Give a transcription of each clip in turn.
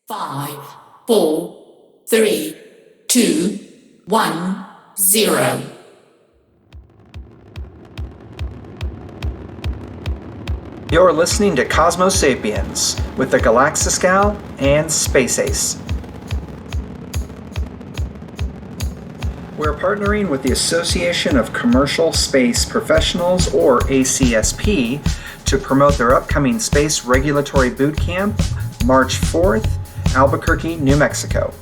Five, four, three, two, one, zero. You're listening to Cosmo Sapiens with the Galaxiscal and Space Ace. We're partnering with the Association of Commercial Space Professionals, or ACSP, to promote their upcoming Space Regulatory Bootcamp, March 4th, Albuquerque, New Mexico.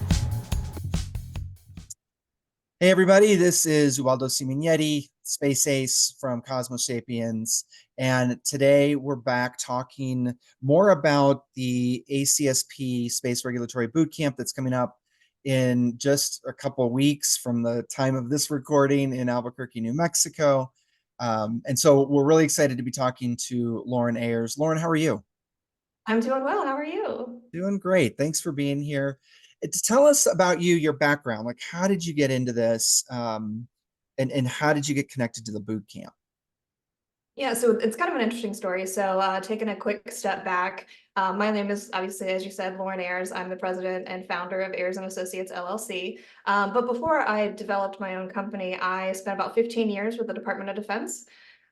Hey everybody, this is Ubaldo Simonetti, Space Ace from Cosmo Sapiens, and today we're back talking more about the ACSP Space Regulatory Bootcamp that's coming up in just a couple of weeks from the time of this recording in Albuquerque, New Mexico. And so we're really excited to be talking to Lauren Ayers. Lauren, how are you? I'm doing well. How are you? Doing great. Thanks for being here. To tell us about you, your background, like how did you get into this, and how did you get connected to the boot camp? Yeah, so it's kind of an interesting story. So taking a quick step back, my name is obviously, as you said, Lauren Ayers. I'm the president and founder of Ayers and Associates LLC. But before I developed my own company, I spent about 15 years with the Department of Defense.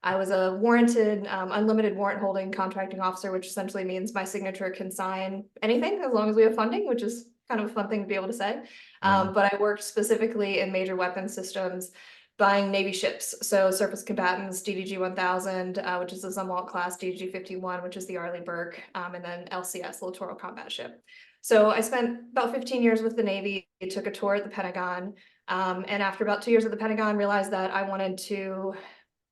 I was a warranted, unlimited warrant holding contracting officer, which essentially means my signature can sign anything as long as we have funding, which is kind of a fun thing to be able to say. But I worked specifically in major weapon systems, buying Navy ships, so surface combatants, DDG 1000, which is the Zumwalt class, DDG 51, which is the Arleigh Burke, and then LCS, Littoral Combat Ship. So I spent about 15 years with the Navy, took a tour at the Pentagon, and after about 2 years at the Pentagon, realized that I wanted to,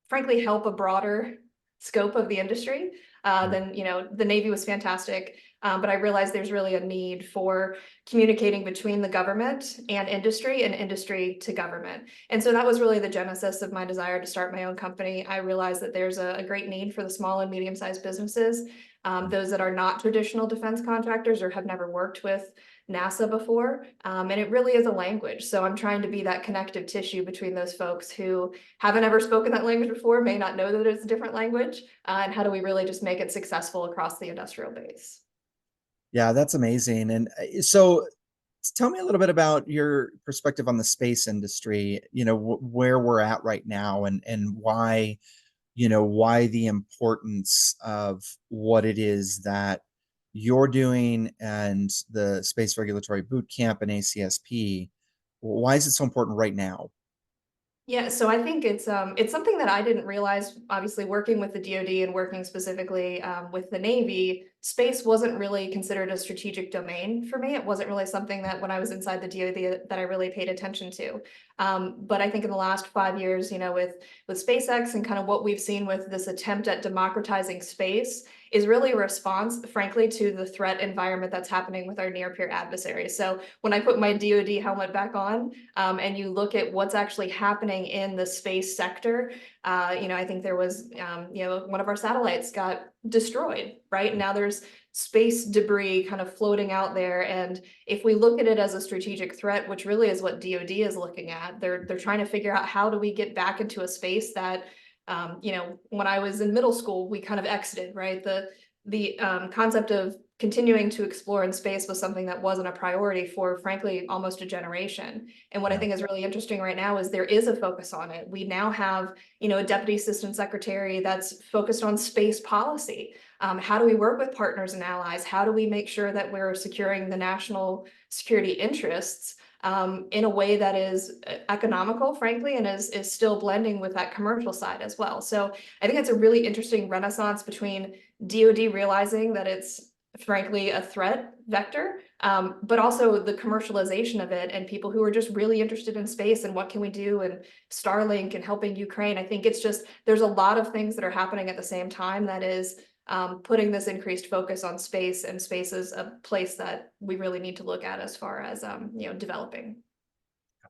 frankly, help a broader scope of the industry. Then, the Navy was fantastic, but I realized there's really a need for communicating between the government and industry to government. And so that was really the genesis of my desire to start my own company. I realized that there's a great need for the small and medium-sized businesses, those that are not traditional defense contractors or have never worked with NASA before. And it really is a language. So I'm trying to be that connective tissue between those folks who haven't ever spoken that language before, may not know that it's a different language, and how do we really just make it successful across the industrial base? Yeah, that's amazing. And so tell me a little bit about your perspective on the space industry, where we're at right now and why, why the importance of what it is that you're doing and the Space Regulatory Bootcamp and ACSP. Why is it so important right now? Yeah, so I think it's something that I didn't realize. Obviously, working with the DoD and working specifically with the Navy, space wasn't really considered a strategic domain for me. It wasn't really something that when I was inside the DoD that I really paid attention to. But I think in the last 5 years, with SpaceX and kind of what we've seen with this attempt at democratizing space is really a response, frankly, to the threat environment that's happening with our near-peer adversaries. So when I put my DoD helmet back on, and you look at what's actually happening in the space sector, I think there was, one of our satellites got destroyed, right? Now there's space debris kind of floating out there. And if we look at it as a strategic threat, which really is what DoD is looking at, they're trying to figure out how do we get back into a space that, when I was in middle school, we kind of exited, right? The concept of continuing to explore in space was something that wasn't a priority for, frankly, almost a generation. And what I think is really interesting right now is there is a focus on it. We now have, a deputy assistant secretary that's focused on space policy. How do we work with partners and allies? How do we make sure that we're securing the national security interests in a way that is economical, frankly, and is still blending with that commercial side as well. So I think it's a really interesting renaissance between DoD realizing that it's frankly a threat vector, but also the commercialization of it and people who are just really interested in space and what can we do, and Starlink and helping Ukraine. I think it's just, there's a lot of things that are happening at the same time that is putting this increased focus on space, and space is a place that we really need to look at as far as developing.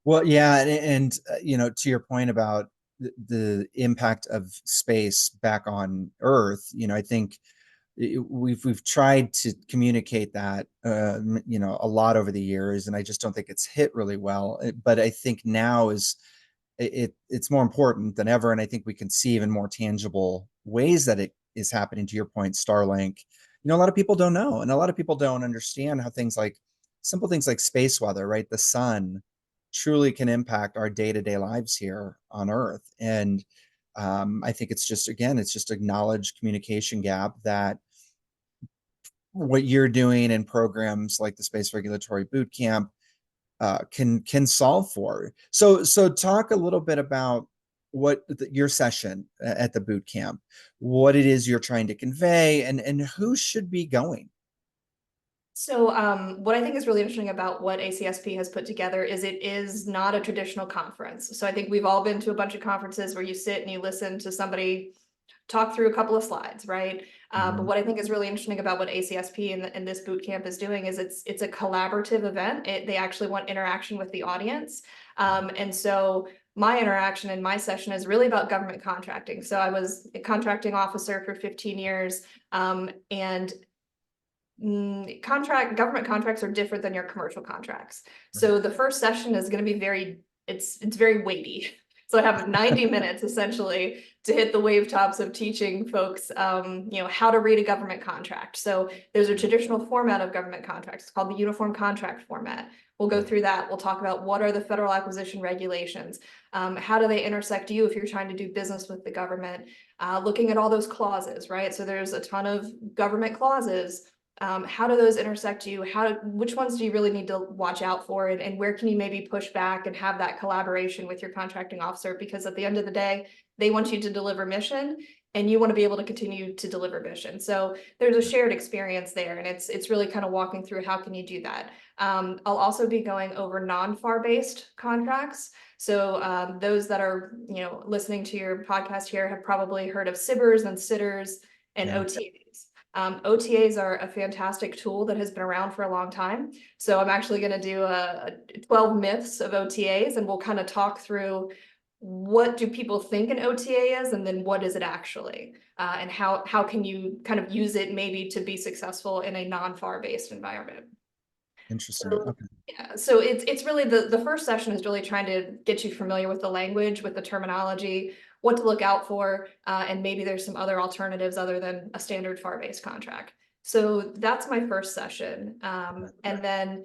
Well, yeah, and to your point about the impact of space back on Earth, I think we've tried to communicate that a lot over the years, and I just don't think it's hit really well. But I think now it's more important than ever, and I think we can see even more tangible ways that it is happening. To your point, Starlink, A lot of people don't know, and a lot of people don't understand how simple things like space weather, right? The sun truly can impact our day-to-day lives here on Earth. And I think it's just, again, it's just a knowledge communication gap that what you're doing in programs like the Space Regulatory Bootcamp can solve for. So talk a little bit about your session at the boot camp, what it is you're trying to convey, and who should be going. So what I think is really interesting about what ACSP has put together is it is not a traditional conference. So I think we've all been to a bunch of conferences where you sit and you listen to somebody talk through a couple of slides, right? But what I think is really interesting about what ACSP and this boot camp is doing is it's a collaborative event. They actually want interaction with the audience. And so my interaction in my session is really about government contracting. So I was a contracting officer for 15 years, and government contracts are different than your commercial contracts. So the first session is going to be it's very weighty. So I have 90 minutes essentially to hit the wave tops of teaching folks, how to read a government contract. So there's a traditional format of government contracts. It's called the uniform contract format. We'll go through that. We'll talk about what are the federal acquisition regulations. How do they intersect you if you're trying to do business with the government? Looking at all those clauses, right? So there's a ton of government clauses. How do those intersect you? Which ones do you really need to watch out for? And where can you maybe push back and have that collaboration with your contracting officer? Because at the end of the day, they want you to deliver mission and you want to be able to continue to deliver mission. So there's a shared experience there, and it's really kind of walking through how can you do that. I'll also be going over non-FAR based contracts. So those that are listening to your podcast here have probably heard of SIBRs and SITRs and Yeah. OTAs. OTAs are a fantastic tool that has been around for a long time. So I'm actually going to do a 12 myths of OTAs, and we'll kind of talk through what do people think an OTA is, and then what is it actually, and how can you kind of use it maybe to be successful in a non-FAR based environment. Interesting. So, Okay. yeah, so it's really the first session is really trying to get you familiar with the language, with the terminology, what to look out for, and maybe there's some other alternatives other than a standard FAR-based contract. So that's my first session. And then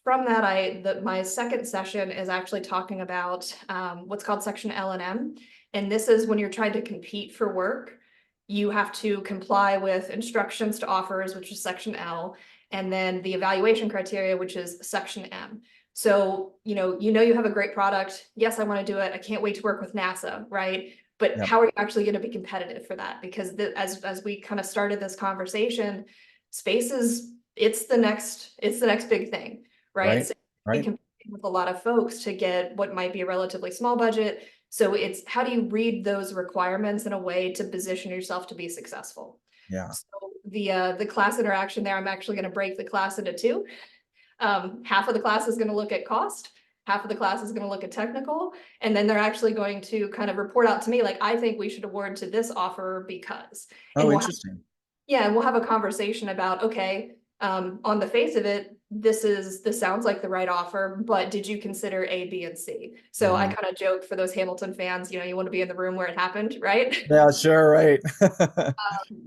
from that, my second session is actually talking about what's called Section L and M. And this is when you're trying to compete for work, you have to comply with instructions to offers, which is Section L, and then the evaluation criteria, which is Section M. So, you have a great product. Yes, I want to do it. I can't wait to work with NASA, right? But Yep. how are you actually going to be competitive for that? Because as we kind of started this conversation, space it's the next big thing, right? Right. So you're Right. competing with a lot of folks to get what might be a relatively small budget. So it's how do you read those requirements in a way to position yourself to be successful? Yeah. So the class interaction there, I'm actually going to break the class into two. Half of the class is going to look at cost, half of the class is going to look at technical, and then they're actually going to kind of report out to me like, I think we should award to this offer because. And Oh, interesting. we'll have a conversation about, okay, on the face of it, this sounds like the right offer, but did you consider A, B, and C? So I kind of joke for those Hamilton fans, you want to be in the room where it happened, right? Yeah, sure. Right.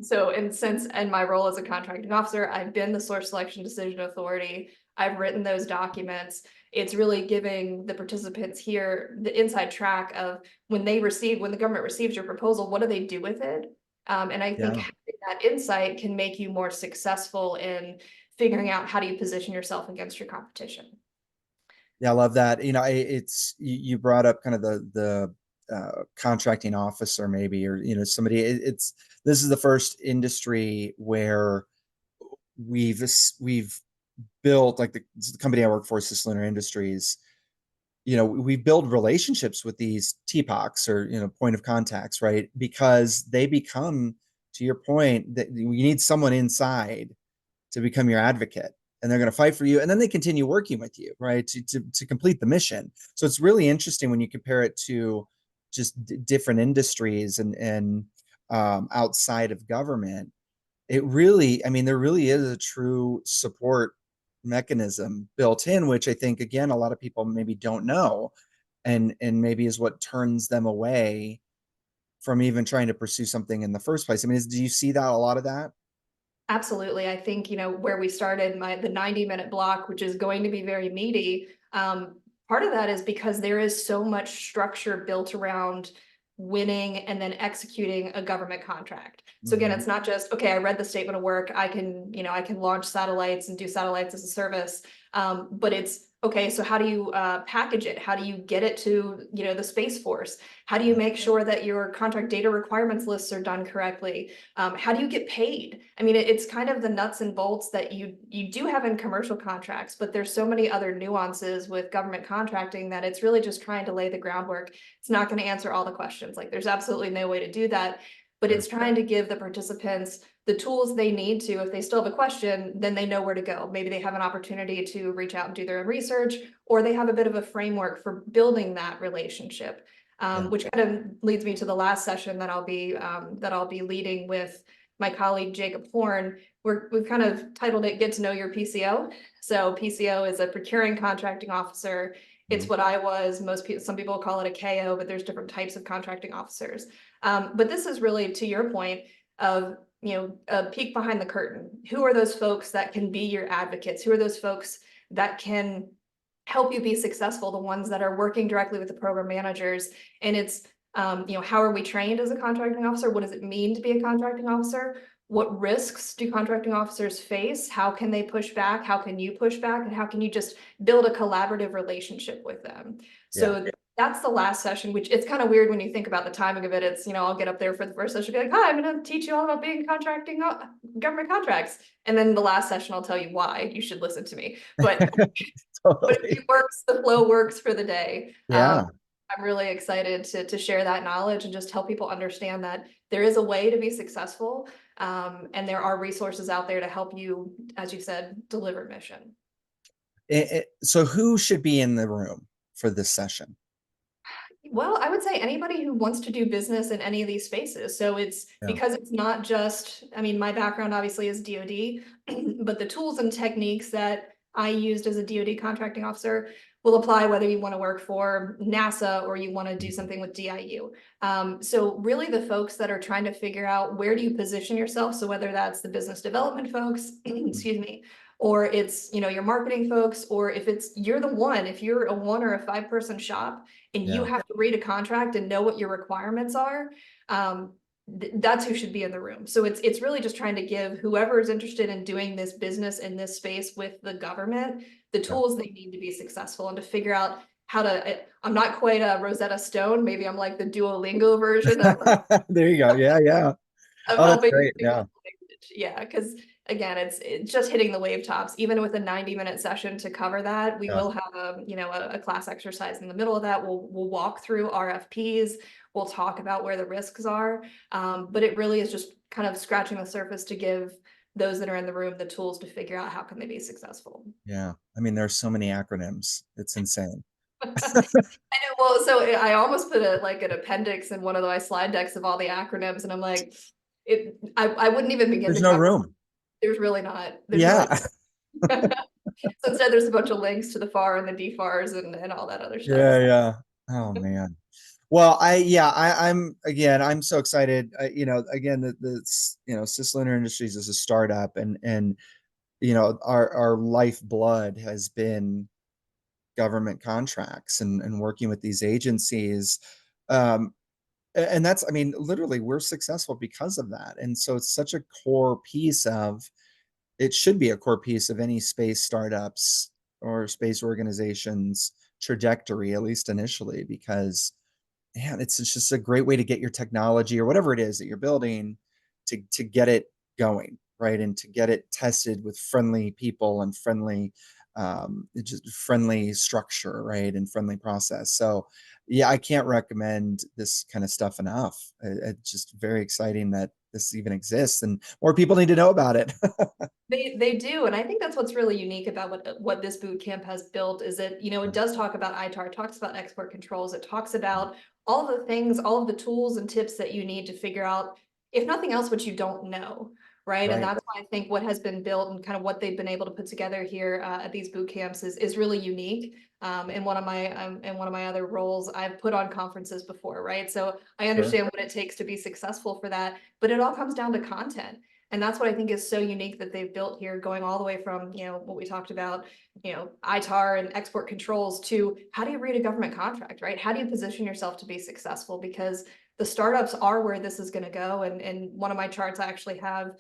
So, in my role as a contracting officer, I've been the source selection decision authority. I've written those documents. It's really giving the participants here the inside track of when the government receives your proposal, what do they do with it? And I think Yeah. having that insight can make you more successful in figuring out how do you position yourself against your competition. Yeah, I love that. You brought up kind of the contracting officer maybe, or somebody. This is the first industry where we've built, like the company I work for, Lunar Industries. We build relationships with these TPOCs, or point of contacts, right? Because they become, to your point, that you need someone inside to become your advocate, and they're going to fight for you, and then they continue working with you, right, to complete the mission. So it's really interesting when you compare it to just different industries and outside of government. It really, I mean, there really is a true support mechanism built in, which I think, again, a lot of people maybe don't know, and maybe is what turns them away from even trying to pursue something in the first place. I mean, do you see that, a lot of that? Absolutely. I think, where we started the 90-minute block, which is going to be very meaty, part of that is because there is so much structure built around winning and then executing a government contract. So again, Mhm. it's not just, okay, I read the statement of work, I can launch satellites and do satellites as a service. But it's, okay, so how do you package it? How do you get it to, the Space Force? How do you make sure that your contract data requirements lists are done correctly? How do you get paid? I mean, it's kind of the nuts and bolts that you do have in commercial contracts, but there's so many other nuances with government contracting that it's really just trying to lay the groundwork. It's not going to answer all the questions. Like, there's absolutely no way to do that, but Sure. it's trying to give the participants the tools they need to, if they still have a question, then they know where to go. Maybe they have an opportunity to reach out and do their own research, or they have a bit of a framework for building that relationship. Yeah. Which kind of leads me to the last session that I'll be leading with my colleague Jacob Horn. We've kind of titled it "Get to Know Your PCO." So PCO is a procuring contracting officer. It's Mhm. what I was. Some people call it a KO, but there's different types of contracting officers. But this is really, to your point, of a peek behind the curtain. Who are those folks that can be your advocates? Who are those folks that can help you be successful? The ones that are working directly with the program managers. And it's how are we trained as a contracting officer? What does it mean to be a contracting officer? What risks do contracting officers face? How can they push back? How can you push back? And how can you just build a collaborative relationship with them? Yeah. So that's the last session, which it's kind of weird when you think about the timing of it. It's, I'll get up there for the first session, be like, hi, I'm going to teach you all about being contracting government contracts. And then the last session, I'll tell you why you should listen to me. But Totally. it works, the flow works for the day. Yeah. I'm really excited to share that knowledge and just help people understand that there is a way to be successful. And there are resources out there to help you, as you said, deliver mission. So who should be in the room for this session? Well, I would say anybody who wants to do business in any of these spaces. So it's Yeah. because it's not just, my background obviously is DoD, but the tools and techniques that I used as a DoD contracting officer will apply whether you want to work for NASA or you want to do something with DIU. So really the folks that are trying to figure out where do you position yourself. So whether that's the business development folks, excuse me, or it's, your marketing folks, or if you're the one, if you're a 1 or a 5-person shop, and you Yeah. have to read a contract and know what your requirements are, that's who should be in the room. So it's really just trying to give whoever is interested in doing this business in this space with the government the Yeah. tools they need to be successful and to figure out how to. I'm not quite a Rosetta Stone. Maybe I'm like the Duolingo version of There you go. Yeah. Yeah. Oh, that's helping great. you Yeah. language. Yeah, because again, it's just hitting the wave tops. Even with a 90-minute session to cover that, we Yeah. will have a class exercise in the middle of that. We'll walk through RFPs. We'll talk about where the risks are. But it really is just kind of scratching the surface to give those that are in the room the tools to figure out how can they be successful. Yeah. I mean, there's so many acronyms. It's insane. I know. Well, so I almost put an appendix in one of my slide decks of all the acronyms, and I'm like, I wouldn't even begin There's to no cover. room. There's really not. There's really. Yeah. So instead, there's a bunch of links to the FAR and the DFARs and all that other stuff. Yeah. Yeah. Oh man. Well, I'm so excited. Again, Cislunar Industries is a startup, and our lifeblood has been government contracts and working with these agencies. Um, and that's, I mean, literally, we're successful because of that. And so it's such a core piece of, it should be a core piece of any space startups or space organizations trajectory, at least initially, because man, it's just a great way to get your technology or whatever it is that you're building to get it going, right? And to get it tested with friendly people and just friendly structure, right? And friendly process. So yeah, I can't recommend this kind of stuff enough. It's just very exciting that this even exists and more people need to know about it. They do, and I think that's what's really unique about what this boot camp has built is that it does talk about ITAR, it talks about export controls, it talks about all of the things, all of the tools and tips that you need to figure out, if nothing else, what you don't know, right? And Right. that's why I think what has been built and kind of what they've been able to put together here at these boot camps is really unique. In one of my other roles, I've put on conferences before, right? So I Sure. understand what it takes to be successful for that, but it all comes down to content. And that's what I think is so unique that they've built here, going all the way from, what we talked about, ITAR and export controls, to how do you read a government contract, right? How do you position yourself to be successful? Because the startups are where this is going to go. And one of my charts, I actually have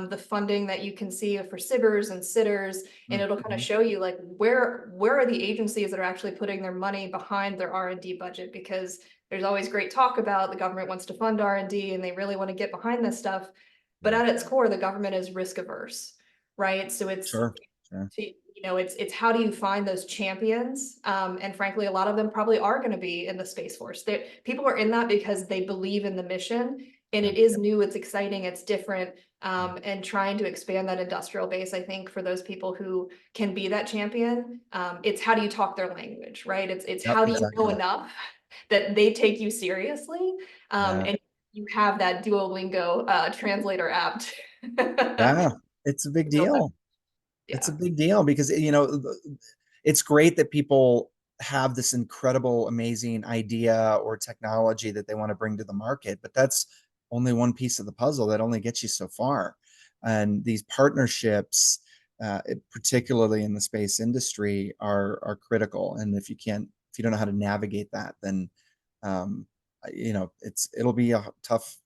the funding that you can see for SIBRs and sitters, and it'll kind of show you like where are the agencies that are actually putting their money behind their R&D budget, because there's always great talk about the government wants to fund R&D and they really want to get behind this stuff. But at its core, the government is risk averse, right? So it's, Sure. it's how do you find those champions? And frankly, a lot of them probably are going to be in the Space Force. People are in that because they believe in the mission, and it is new, it's exciting, it's different. And trying to expand that industrial base, I think, for those people who can be that champion, it's how do you talk their language, right? It's how do you know enough that they take you seriously, and you have that Duolingo translator app. Yeah, it's a big deal. It's a big deal because, it's great that people have this incredible, amazing idea or technology that they want to bring to the market, but that's only one piece of the puzzle. That only gets you so far. And these partnerships, particularly in the space industry, are critical. And if you don't know how to navigate that, then it'll be a tough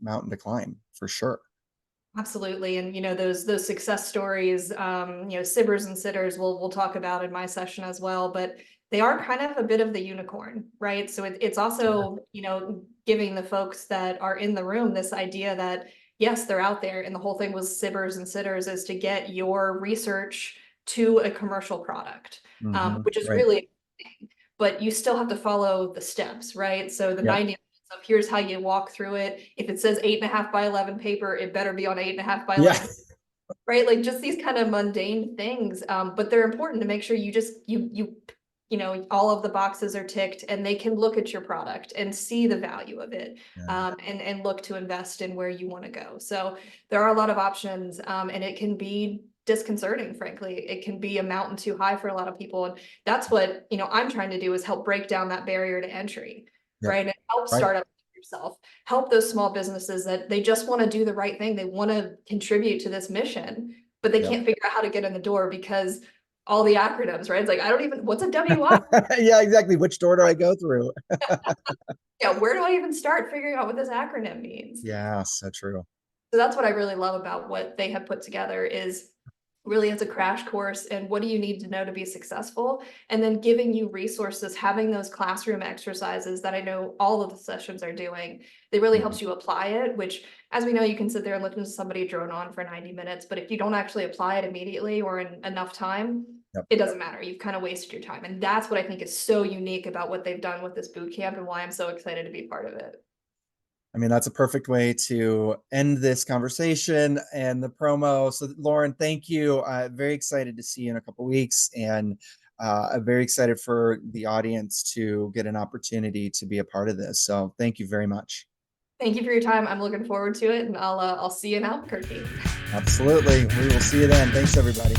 mountain to climb for sure. Absolutely. And those success stories, SIBRs and sitters, we'll talk about in my session as well, but they are kind of a bit of the unicorn, right? So it's also, giving the folks that are in the room this idea that yes, they're out there. And the whole thing with SIBRs and sitters is to get your research to a commercial product, which is really, but you still have to follow the steps, right? So the 90 minutes of here's how you walk through it. If it says 8.5 by 11 paper, it better be on 8.5 by 11, right? Like just these kind of mundane things, but they're important to make sure you just, all of the boxes are ticked and they can look at your product and see the value of it, and look to invest in where you want to go. So there are a lot of options, and it can be disconcerting, frankly. It can be a mountain too high for a lot of people. And that's what, I'm trying to do, is help break down that barrier to entry, right? And help startups like yourself, help those small businesses that they just want to do the right thing. They want to contribute to this mission, but they can't figure out how to get in the door because all the acronyms, right? It's like, what's a WI? Yeah, exactly. Which door do I go through? Where do I even start figuring out what this acronym means? Yeah, so true. So that's what I really love about what they have put together, is really as a crash course and what do you need to know to be successful, and then giving you resources, having those classroom exercises that I know all of the sessions are doing. It really helps you apply it, which, as we know, you can sit there and listen to somebody drone on for 90 minutes, but if you don't actually apply it immediately or in enough time, it doesn't matter. You've kind of wasted your time. And that's what I think is so unique about what they've done with this boot camp and why I'm so excited to be part of it. I mean, that's a perfect way to end this conversation and the promo. So Lauren, thank you. Very excited to see you in a couple of weeks, and I'm very excited for the audience to get an opportunity to be a part of this. So thank you very much. Thank you for your time. I'm looking forward to it, and I'll see you in Albuquerque. Absolutely. We will see you then. Thanks, everybody.